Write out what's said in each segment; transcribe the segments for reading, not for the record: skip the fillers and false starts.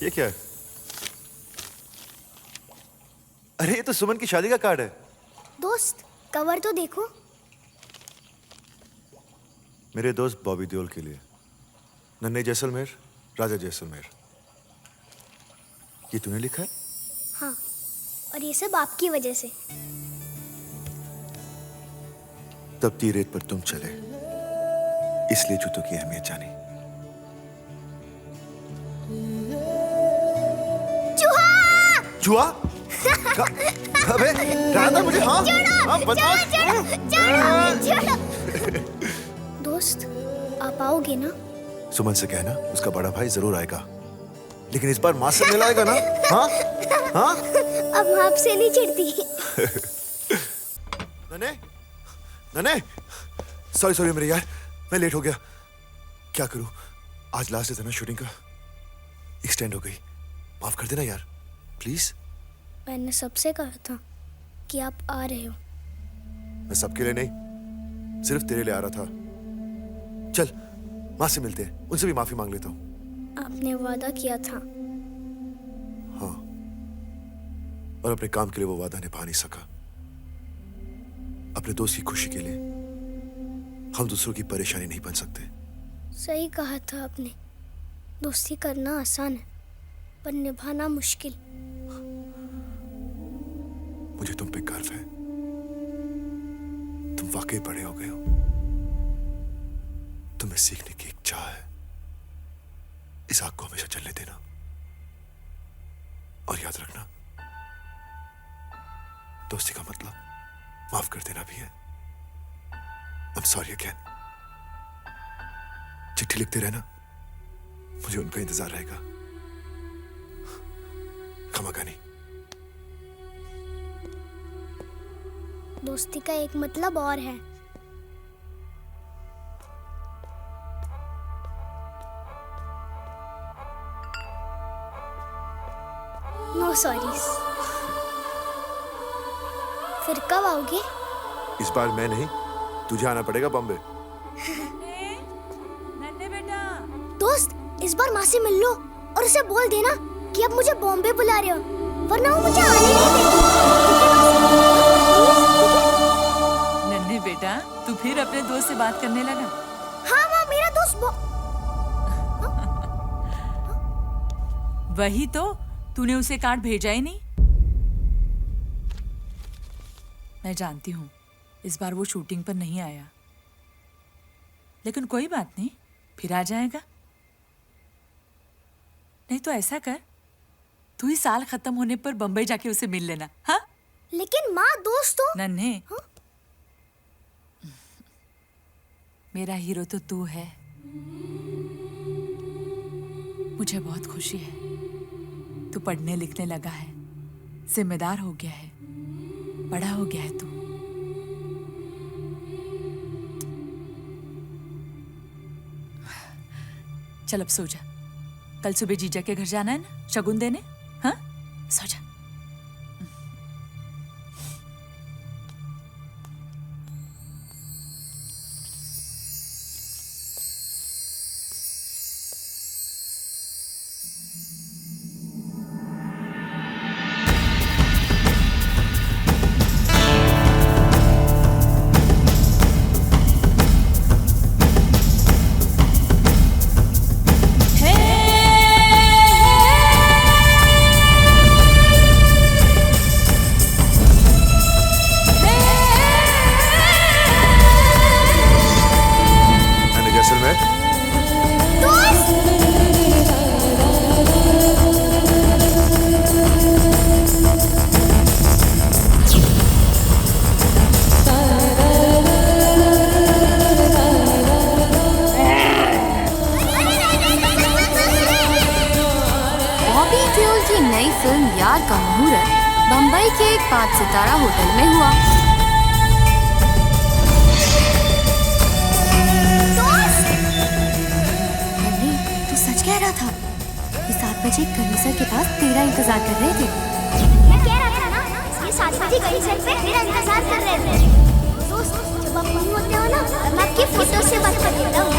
ये क्या है? अरे ये तो सुमन की शादी का कार्ड है। दोस्त कवर तो देखो। मेरे दोस्त बॉबी देओल के लिए, नन्हे जैसलमेर, राजा जैसलमेर। ये तूने लिखा है? हाँ, और ये सब आपकी वजह से। तपती रेत पर तुम चले, इसलिए जूतों की अहमियत जानी। चूहा! चूहा? अबे राधा मुझे हाँ बता। दोस्त आप आओगे ना? सुमन से कहना उसका बड़ा भाई जरूर आएगा, लेकिन इस बार माँ से मिलाएगा ना? हाँ हाँ। अब मैं आपसे नहीं चिढ़ती। नन्हे नन्हे, सॉरी मेरे यार, मैं लेट हो गया। क्या करूं, आज लास्ट डे था ना शूटिंग का, एक्सटेंड हो गई। माफ कर देना यार प्लीज। मैंने सबसे कहा था कि आप आ रहे हो। मैं सबके लिए नहीं, सिर्फ तेरे लिए आ रहा था। चल माँ से मिलते हैं, उनसे भी माफी मांग लेता हूँ। आपने वादा किया था। हाँ, और अपने काम के लिए वो वादा निभा नहीं सका। अपने दोस्त की खुशी के लिए हम दूसरों की परेशानी नहीं बन सकते। सही कहा था आपने, दोस्ती करना आसान है पर निभाना मुश्किल। मुझे तुम पे गर्व है, तुम वाकई बड़े हो गए हो। तुम्हें सीखने की एक चाह है, इस आग को हमेशा जलने देना। और याद रखना, दोस्ती का मतलब माफ कर देना भी है। I'm sorry again। चिट्ठी लिखते रहना, मुझे उनका इंतजार रहेगा। खमागानी। दोस्ती का एक मतलब और है। No sorries. फिर कब आओगे? इस बार मैं नहीं, तुझे आना पड़ेगा बॉम्बे। नन्हे बेटा। दोस्त इस बार माँ से मिल लो और उसे बोल देना कि अब मुझे बॉम्बे बुला रहे हो, वरना वो मुझे आने नहीं देगी। नन्हे बेटा, तू फिर अपने दोस्त से बात करने लगा? हाँ माँ, मेरा दोस्त वही तो, तूने उसे कार्ड भेजा ही नहीं। मैं जानती हूँ इस बार वो शूटिंग पर नहीं आया, लेकिन कोई बात नहीं, फिर आ जाएगा। नहीं तो ऐसा कर, तू ही साल खत्म होने पर बंबई जाके उसे मिल लेना। हाँ? लेकिन माँ दोस्त तो। नन्हे, मेरा हीरो तो तू है। मुझे बहुत खुशी है, तू पढ़ने लिखने लगा है, जिम्मेदार हो गया है, बड़ा हो गया है तू। चल अब सो जा, कल सुबह जीजा के घर जाना है ना शगुन देने। हाँ, सो जा। फिल्म यार का मुहूर्त बंबई के एक 5 सितारा होटल में हुआ। तू सच कह रहा था कि 7 बजे कलीसर के पास तेरा इंतजार कर रहे थे। मैं कह रहा था ना, ये 7 बजे कलीसर पे मेरा इंतजार कर रहे थे। दोस्त जब आप नहीं होते हो ना, मैं आपकी फोटो से बात कर लेता हूँ।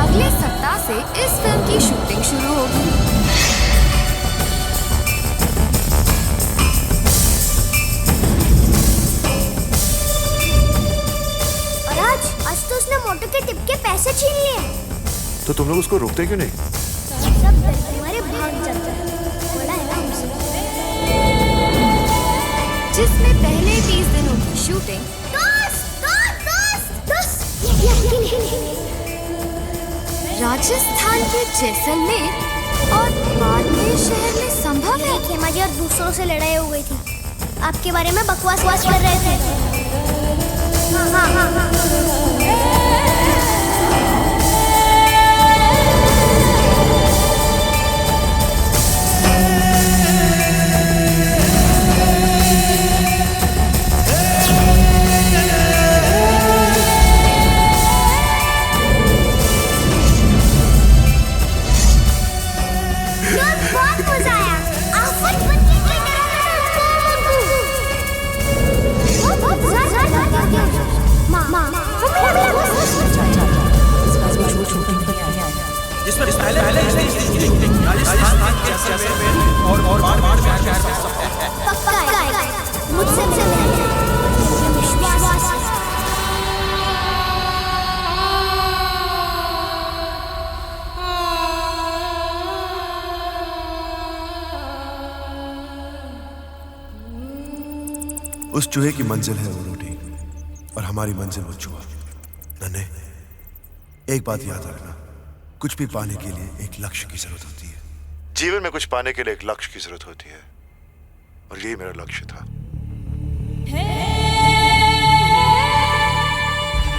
अगले सप्ताह से इस फिल्म की शूटिंग शुरू होगी। कैसे छीन लिया? तो तुम लोग उसको रोकते क्यों नहीं? सब डर के मारे भाग जाता है। बड़ा है ना हमसे। जिसमें पहले 20 दिनों की शूटिंग राजस्थान के जैसलमेर और बाद में शहर में संभव है। खेमा जी और दूसरों से लड़ाई हो गई थी, आपके बारे में बकवास कर रहे थे। हाँ। बहुत मजा आया। आफत बच्ची की जिसमें पहले राजस्थान के जैसलमेर और बार-बार पक्का आएगा। मुझसे मिलना विश्वास है। उस चूहे की मंजिल है वो रोटी और हमारी मंजिल वो चूहा। नन्हे, एक बात याद रखना, कुछ भी पाने के लिए एक लक्ष्य की जरूरत होती है। जीवन में कुछ पाने के लिए एक लक्ष्य की जरूरत होती है और यही मेरा लक्ष्य था।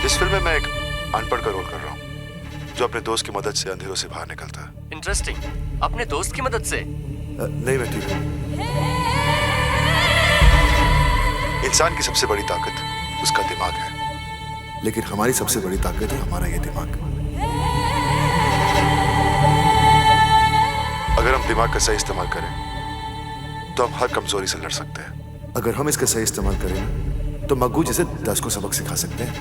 इस फिल्म में मैं एक अनपढ़ का रोल कर रहा हूँ जो अपने दोस्त की मदद से अंधेरों से बाहर निकलता है। इंटरेस्टिंग। अपने दोस्त की मदद से? नहीं, मैं ठीक हूँ। इंसान की सबसे बड़ी ताकत उसका दिमाग है, लेकिन हमारी सबसे बड़ी ताकत है हमारा ये दिमाग। अगर हम दिमाग का सही इस्तेमाल करें तो हम हर कमजोरी से लड़ सकते हैं। अगर हम इसका सही इस्तेमाल करें तो मग्गू जैसे 10 को सबक सिखा सकते हैं।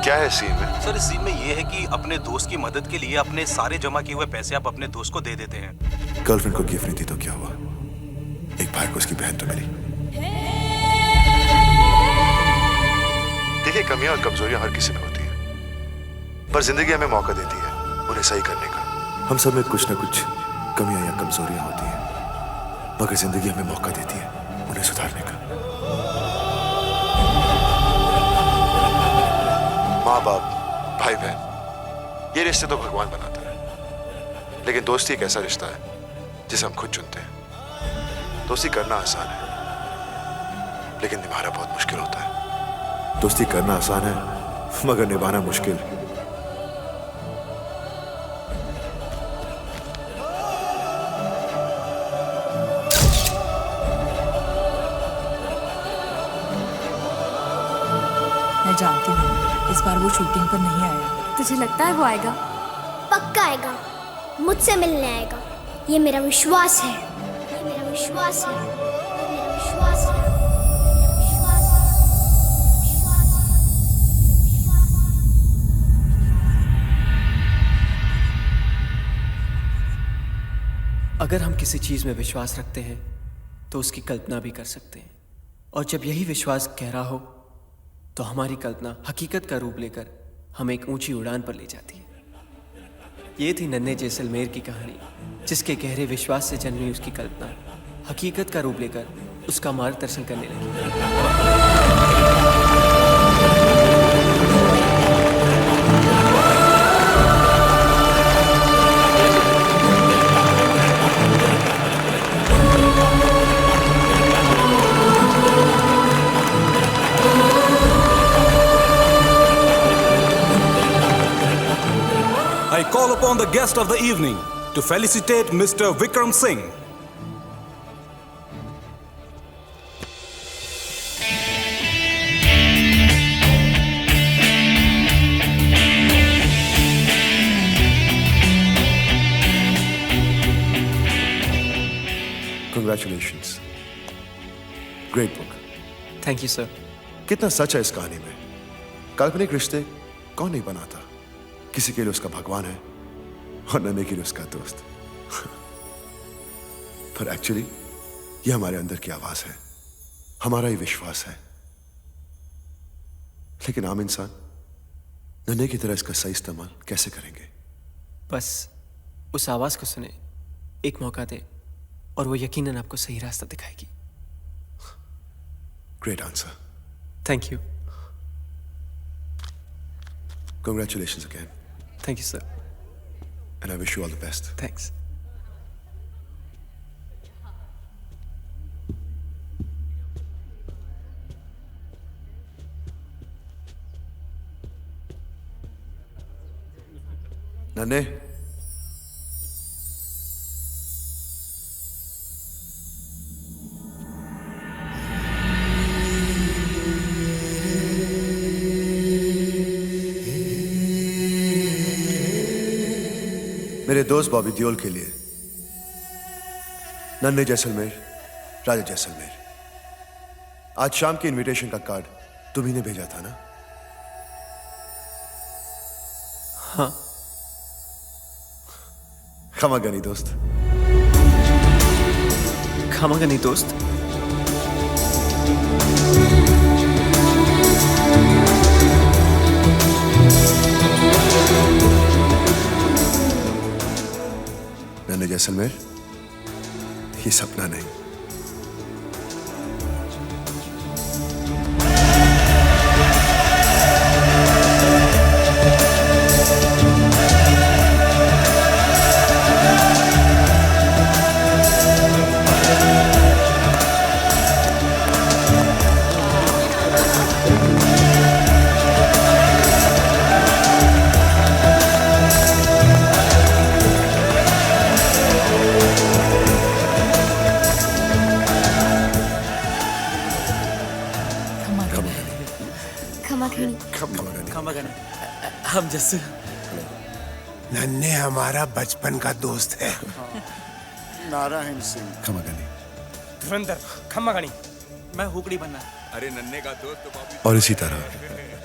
क्या है सीन में? सर, इस सीन में ये है कि अपने दोस्त की मदद के लिए अपने सारे जमा किए हुए पैसे आप अपने दोस्त को दे देते हैं। गर्लफ्रेंड को गिफ्ट नहीं दी तो क्या हुआ? एक भाई को उसकी बहन तो मिली। देखिए, कमियां और कमजोरियां हर किसी में होती है, पर जिंदगी हमें मौका देती है उन्हें सही करने का। हम सब में कुछ ना कुछ कमियां या कमजोरियां होती हैं, मगर जिंदगी हमें मौका देती है उन्हें सुधारने का। माँ बाप, भाई बहन, ये रिश्ते तो भगवान बनाता है, लेकिन दोस्ती एक ऐसा रिश्ता है जिसे हम खुद चुनते हैं। दोस्ती करना आसान है, लेकिन निभाना बहुत मुश्किल होता है। दोस्ती करना आसान है मगर निभाना मुश्किल। मैं जानती हूँ इस बार वो शूटिंग पर नहीं आया। तुझे लगता है वो आएगा? पक्का आएगा, मुझसे मिलने आएगा। ये मेरा विश्वास है। ये मेरा विश्वास है। ये मेरा विश्वास है। अगर हम किसी चीज में विश्वास रखते हैं तो उसकी कल्पना भी कर सकते हैं, और जब यही विश्वास गहरा हो तो हमारी कल्पना हकीकत का रूप लेकर हमें एक ऊंची उड़ान पर ले जाती है। ये थी नन्हे जैसलमेर की कहानी, जिसके गहरे विश्वास से जन्मी उसकी कल्पना हकीकत का रूप लेकर उसका मार्गदर्शन करने लगी। I call upon the guest of the evening to felicitate Mr. Vikram Singh. Congratulations. Great book. Thank you sir. कितना सच है इस कहानी में। काल्पनिक रिश्ते कौन नहीं बनाता? किसी के लिए उसका भगवान है और नन्हे के लिए उसका दोस्त। पर एक्चुअली ये हमारे अंदर की आवाज है, हमारा ही विश्वास है। लेकिन आम इंसान नन्हे की तरह इसका सही इस्तेमाल कैसे करेंगे? बस उस आवाज़ को सुने, एक मौका दे और वो यकीनन आपको सही रास्ता दिखाएगी। Great answer. Thank you. Congratulations again. Thank you sir. And I wish you all the best. Thanks. नन्हे, मेरे दोस्त बॉबी दियोल के लिए नन्हे जैसलमेर, राजा जैसलमेर, आज शाम की इनविटेशन का कार्ड तुम्ही ने भेजा था ना? हाँ। खमागनी दोस्त। खमागनी दोस्त। नन्हे जैसलमेर, ये सपना नहीं, खमागनी। हम जैसे नन्हे हमारा बचपन का दोस्त है। नारायण सिंह। खमागनी। धुरंधर खमागनी। मैं हुकड़ी बनना। अरे नन्हे का दोस्त तो और इसी तरह